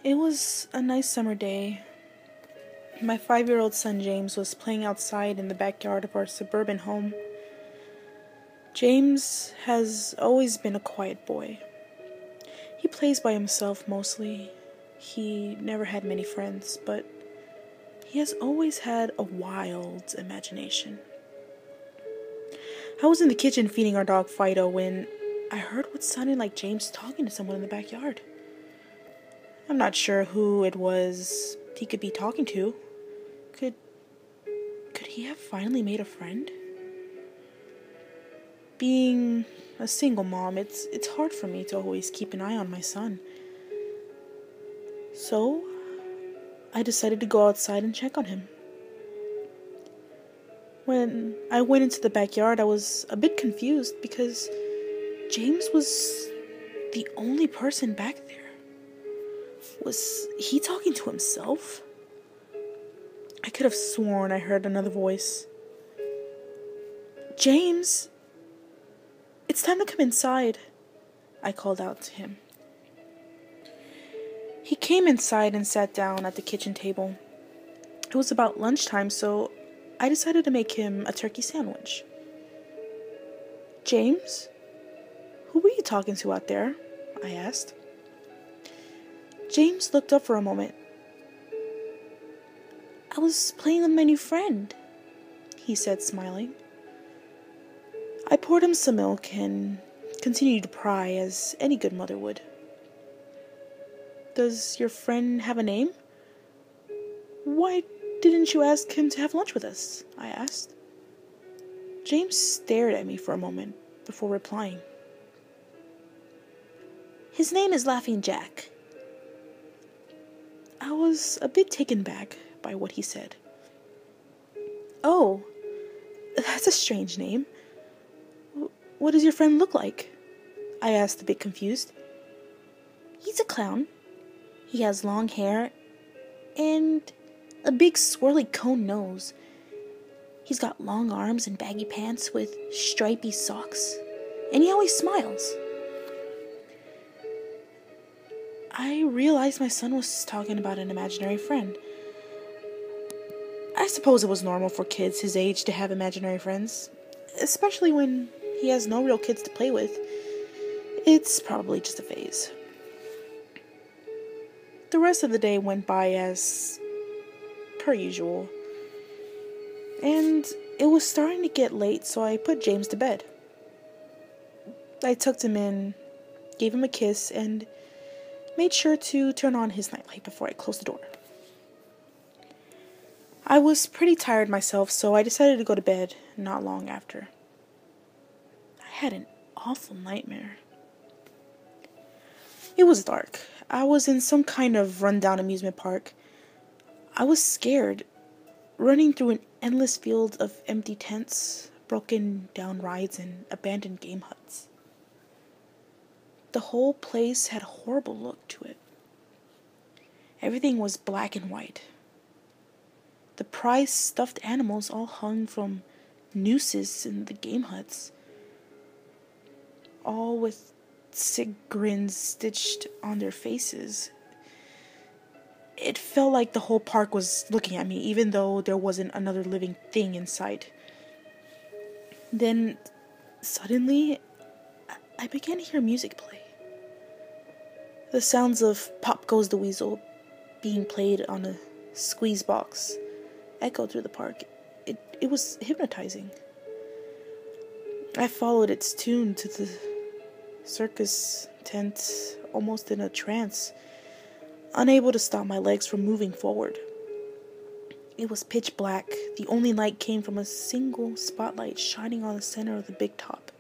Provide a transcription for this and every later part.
It was a nice summer day. My 5-year-old son James was playing outside in the backyard of our suburban home. James has always been a quiet boy. He plays by himself mostly. He never had many friends, but he has always had a wild imagination. I was in the kitchen feeding our dog Fido when I heard what sounded like James talking to someone in the backyard. I'm not sure who it was he could be talking to. Could he have finally made a friend? Being a single mom, it's hard for me to always keep an eye on my son. So, I decided to go outside and check on him. When I went into the backyard, I was a bit confused because James was the only person back there. Was he talking to himself? I could have sworn I heard another voice. James! It's time to come inside, I called out to him. He came inside and sat down at the kitchen table. It was about lunchtime, so I decided to make him a turkey sandwich. James? Who were you talking to out there? I asked. James looked up for a moment. I was playing with my new friend, he said, smiling. I poured him some milk and continued to pry as any good mother would. Does your friend have a name? Why didn't you ask him to have lunch with us? I asked. James stared at me for a moment before replying. His name is Laughing Jack. I was a bit taken back by what he said. Oh, that's a strange name. What does your friend look like? I asked, a bit confused. He's a clown. He has long hair and a big swirly cone nose. He's got long arms and baggy pants with stripy socks, and he always smiles. I realized my son was talking about an imaginary friend. I suppose it was normal for kids his age to have imaginary friends, especially when he has no real kids to play with. It's probably just a phase. The rest of the day went by as per usual, and it was starting to get late, so I put James to bed. I tucked him in, gave him a kiss, and made sure to turn on his nightlight before I closed the door. I was pretty tired myself, so I decided to go to bed not long after. I had an awful nightmare. It was dark. I was in some kind of rundown amusement park. I was scared, running through an endless field of empty tents, broken down rides, and abandoned game huts. The whole place had a horrible look to it. Everything was black and white. The prized stuffed animals all hung from nooses in the game huts, all with sick grins stitched on their faces. It felt like the whole park was looking at me, even though there wasn't another living thing in sight. Then, suddenly, I began to hear music play. The sounds of Pop Goes the Weasel being played on a squeeze box echoed through the park. It was hypnotizing. I followed its tune to the circus tent, almost in a trance, unable to stop my legs from moving forward. It was pitch black. The only light came from a single spotlight shining on the center of the big top.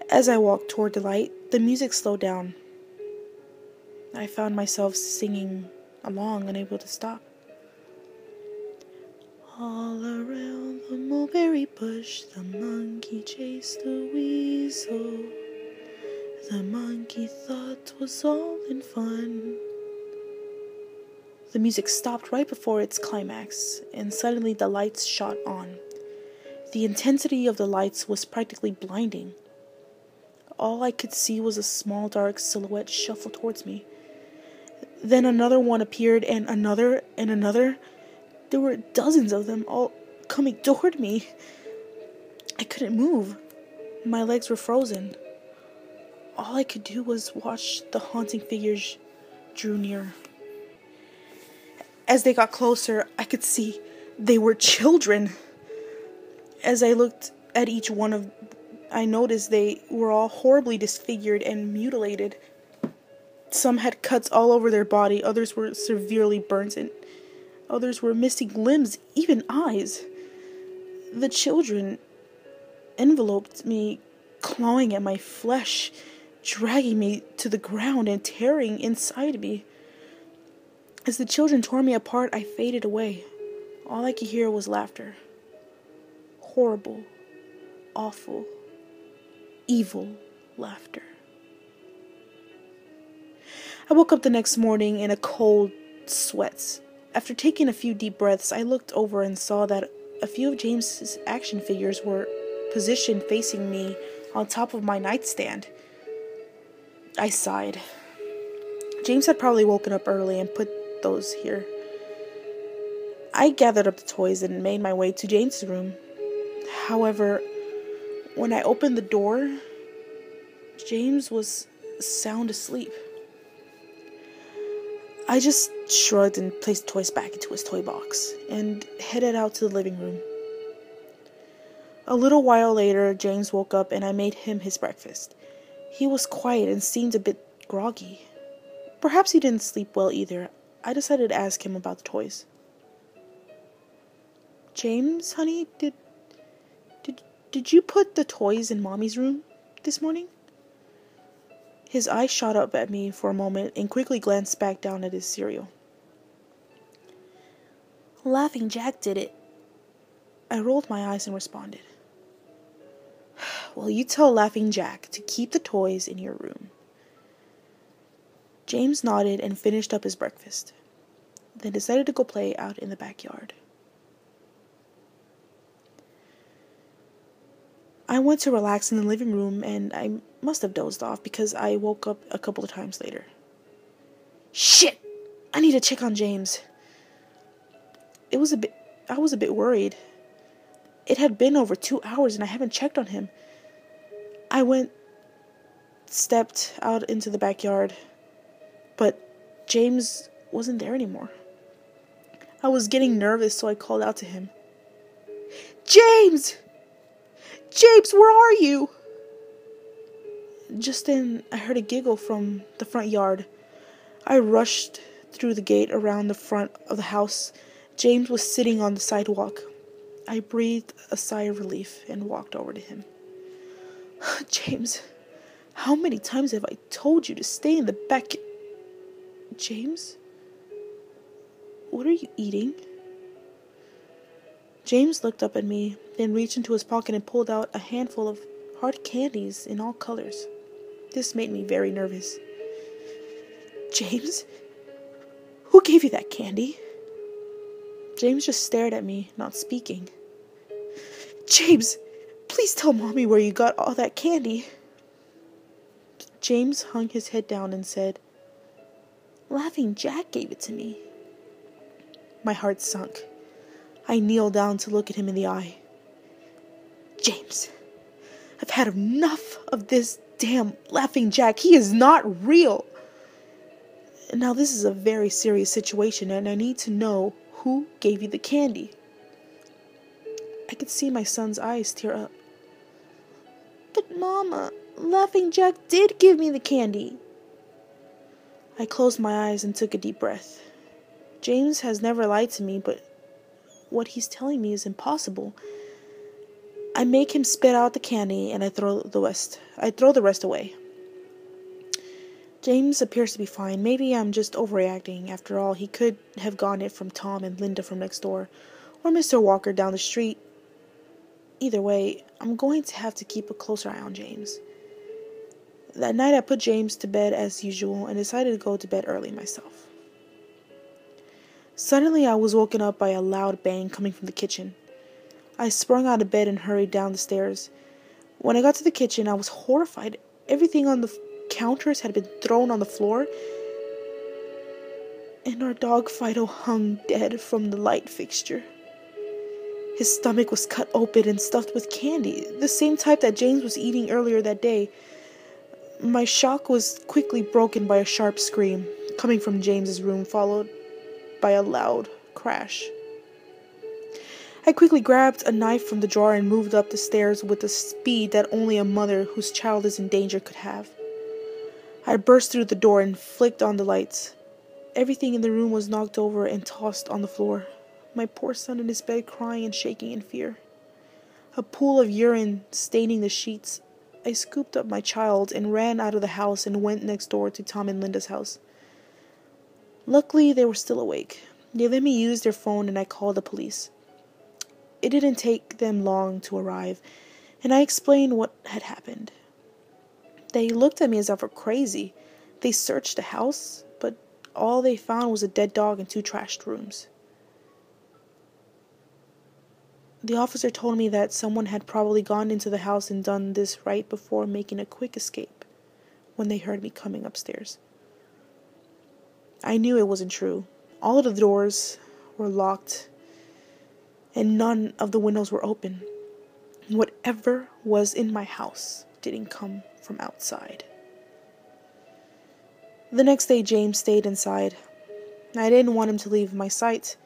As I walked toward the light, the music slowed down. I found myself singing along, unable to stop. All around the mulberry bush, the monkey chased the weasel. The monkey thought 'twas all in fun. The music stopped right before its climax, and suddenly the lights shot on. The intensity of the lights was practically blinding. All I could see was a small dark silhouette shuffle towards me. Then another one appeared, and another, and another. There were dozens of them, all coming toward me. I couldn't move. My legs were frozen. All I could do was watch the haunting figures drew near. As they got closer, I could see they were children. As I looked at each one of, I noticed they were all horribly disfigured and mutilated. Some had cuts all over their body, others were severely burnt, and others were missing limbs, even eyes. The children enveloped me, clawing at my flesh, dragging me to the ground and tearing inside me. As the children tore me apart, I faded away. All I could hear was laughter. Horrible, awful, evil laughter. I woke up the next morning in a cold sweat. After taking a few deep breaths, I looked over and saw that a few of James's action figures were positioned facing me on top of my nightstand. I sighed. James had probably woken up early and put those here. I gathered up the toys and made my way to James's room. However, when I opened the door, James was sound asleep. I just shrugged and placed the toys back into his toy box and headed out to the living room. A little while later, James woke up and I made him his breakfast. He was quiet and seemed a bit groggy. Perhaps he didn't sleep well either. I decided to ask him about the toys. James, honey, did you put the toys in Mommy's room this morning? His eyes shot up at me for a moment and quickly glanced back down at his cereal. Laughing Jack did it. I rolled my eyes and responded. Well, you tell Laughing Jack to keep the toys in your room. James nodded and finished up his breakfast, then decided to go play out in the backyard. I went to relax in the living room, and I must have dozed off because I woke up a couple of times later. Shit! I need to check on James. I was a bit worried. It had been over 2 hours and I haven't checked on him. I stepped out into the backyard, but James wasn't there anymore. I was getting nervous, so I called out to him. James! James, where are you? Just then, I heard a giggle from the front yard. I rushed through the gate around the front of the house. James was sitting on the sidewalk. I breathed a sigh of relief and walked over to him. James, how many times have I told you to stay in the back? James? What are you eating? James looked up at me, then reached into his pocket and pulled out a handful of hard candies in all colors. This made me very nervous. James? Who gave you that candy? James just stared at me, not speaking. James, please tell Mommy where you got all that candy. James hung his head down and said, Laughing Jack gave it to me. My heart sunk. I kneeled down to look at him in the eye. James, I've had enough of this damn Laughing Jack. He is not real. Now this is a very serious situation and I need to know who gave you the candy. I could see my son's eyes tear up. But Mama, Laughing Jack did give me the candy. I closed my eyes and took a deep breath. James has never lied to me, but what he's telling me is impossible. I make him spit out the candy and I throw the rest away. James appears to be fine. Maybe I'm just overreacting. After all, he could have gotten it from Tom and Linda from next door, or Mr. Walker down the street. Either way, I'm going to have to keep a closer eye on James. That night I put James to bed as usual and decided to go to bed early myself. Suddenly I was woken up by a loud bang coming from the kitchen. I sprung out of bed and hurried down the stairs. When I got to the kitchen, I was horrified. Everything on the counters had been thrown on the floor. and our dog Fido hung dead from the light fixture. His stomach was cut open and stuffed with candy, the same type that James was eating earlier that day. My shock was quickly broken by a sharp scream coming from James's room, followed by a loud crash. I quickly grabbed a knife from the drawer and moved up the stairs with the speed that only a mother whose child is in danger could have. I burst through the door and flicked on the lights. Everything in the room was knocked over and tossed on the floor. My poor son in his bed crying and shaking in fear. A pool of urine staining the sheets. I scooped up my child and ran out of the house and went next door to Tom and Linda's house. Luckily, they were still awake. They let me use their phone and I called the police. It didn't take them long to arrive, and I explained what had happened. They looked at me as if I were crazy. They searched the house, but all they found was a dead dog and 2 trashed rooms. The officer told me that someone had probably gone into the house and done this right before making a quick escape when they heard me coming upstairs. I knew it wasn't true. All of the doors were locked and none of the windows were open. Whatever was in my house didn't come from outside. The next day, James stayed inside. I didn't want him to leave my sight.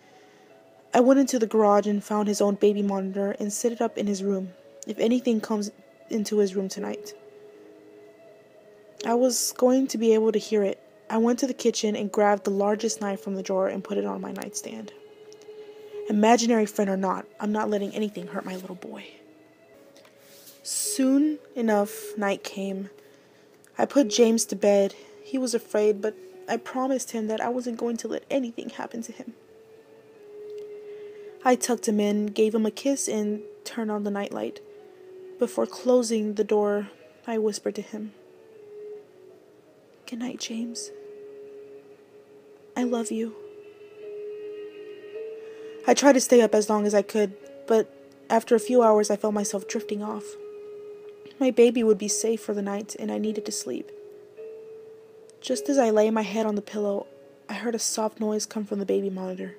I went into the garage and found his own baby monitor and set it up in his room, if anything comes into his room tonight. I was going to be able to hear it. I went to the kitchen and grabbed the largest knife from the drawer and put it on my nightstand. Imaginary friend or not, I'm not letting anything hurt my little boy. Soon enough, night came. I put James to bed. He was afraid, but I promised him that I wasn't going to let anything happen to him. I tucked him in, gave him a kiss, and turned on the nightlight. Before closing the door, I whispered to him, "Good night, James. I love you." I tried to stay up as long as I could, but after a few hours I felt myself drifting off. My baby would be safe for the night, and I needed to sleep. Just as I lay my head on the pillow, I heard a soft noise come from the baby monitor.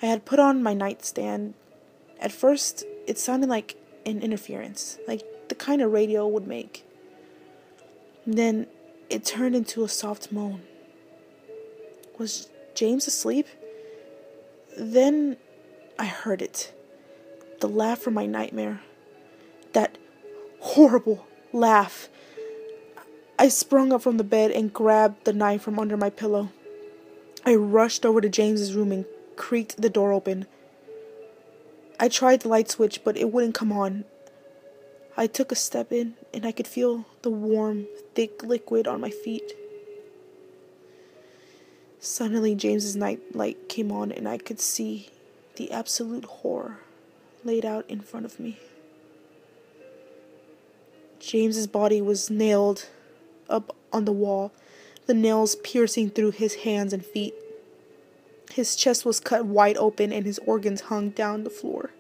I had put on my nightstand. At first, it sounded like an interference, like the kind a radio would make. Then it turned into a soft moan. Was James asleep? Then I heard it. The laugh from my nightmare. That horrible laugh. I sprung up from the bed and grabbed the knife from under my pillow. I rushed over to James's room and creaked the door open. I tried the light switch, but it wouldn't come on. I took a step in, and I could feel the warm, thick liquid on my feet. Suddenly, James's nightlight came on, and I could see the absolute horror laid out in front of me. James's body was nailed up on the wall, the nails piercing through his hands and feet. His chest was cut wide open and his organs hung down the floor.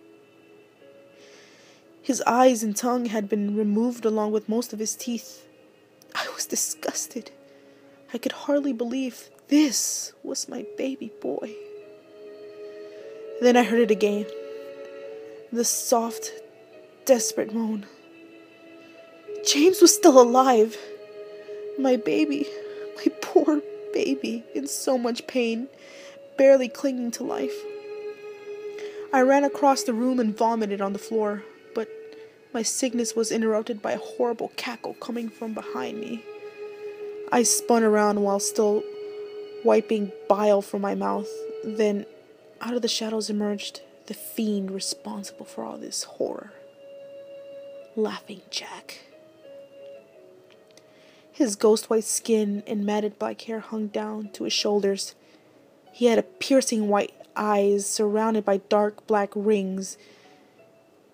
His eyes and tongue had been removed along with most of his teeth. I was disgusted. I could hardly believe this was my baby boy. Then I heard it again. The soft, desperate moan. James was still alive. My baby, my poor baby, in so much pain, barely clinging to life. I ran across the room and vomited on the floor, but my sickness was interrupted by a horrible cackle coming from behind me. I spun around while still wiping bile from my mouth. Then, out of the shadows emerged the fiend responsible for all this horror. Laughing Jack. His ghost-white skin and matted black hair hung down to his shoulders. He had a piercing white eyes surrounded by dark black rings.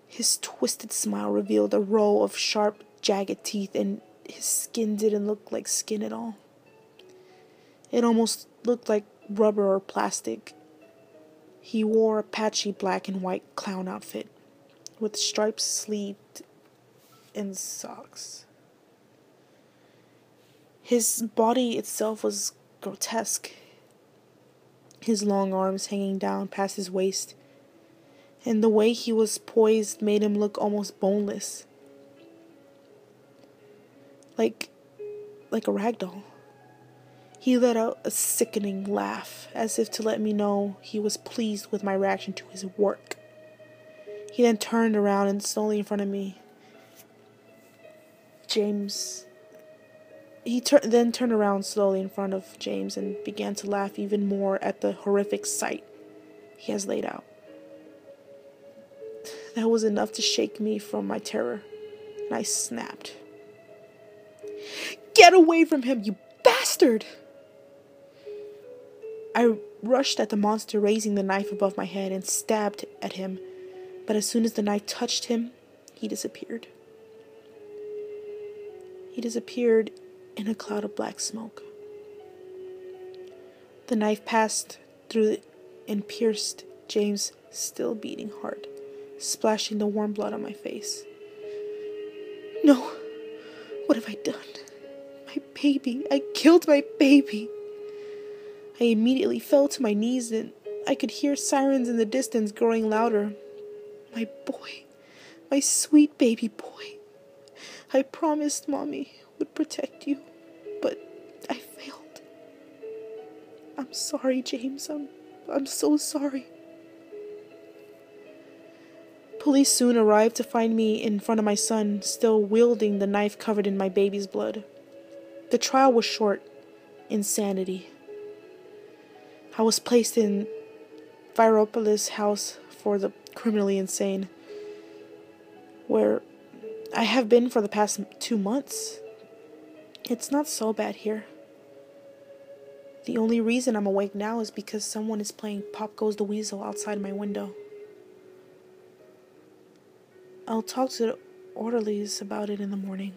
His twisted smile revealed a row of sharp, jagged teeth, and his skin didn't look like skin at all. It almost looked like rubber or plastic. He wore a patchy black and white clown outfit with striped sleeves and socks. His body itself was grotesque. his long arms hanging down past his waist, and the way he was poised made him look almost boneless. Like a rag doll. He let out a sickening laugh, as if to let me know he was pleased with my reaction to his work. He then turned around and slowly in front of me, then turned around slowly in front of James and began to laugh even more at the horrific sight he has laid out. That was enough to shake me from my terror, and I snapped. "Get away from him, you bastard!" I rushed at the monster, raising the knife above my head, and stabbed at him, but as soon as the knife touched him, he disappeared. He disappeared in a cloud of black smoke. The knife passed through and pierced James' still beating heart, splashing the warm blood on my face. No, what have I done? My baby, I killed my baby. I immediately fell to my knees and I could hear sirens in the distance growing louder. My boy, my sweet baby boy. I promised Mommy would protect you, but I failed. I'm sorry, James. I'm so sorry. Police soon arrived to find me in front of my son, still wielding the knife covered in my baby's blood. The trial was short. Insanity. I was placed in Viropolis house for the criminally insane, where I have been for the past 2 months. It's not so bad here. The only reason I'm awake now is because someone is playing Pop Goes the Weasel outside my window. I'll talk to the orderlies about it in the morning.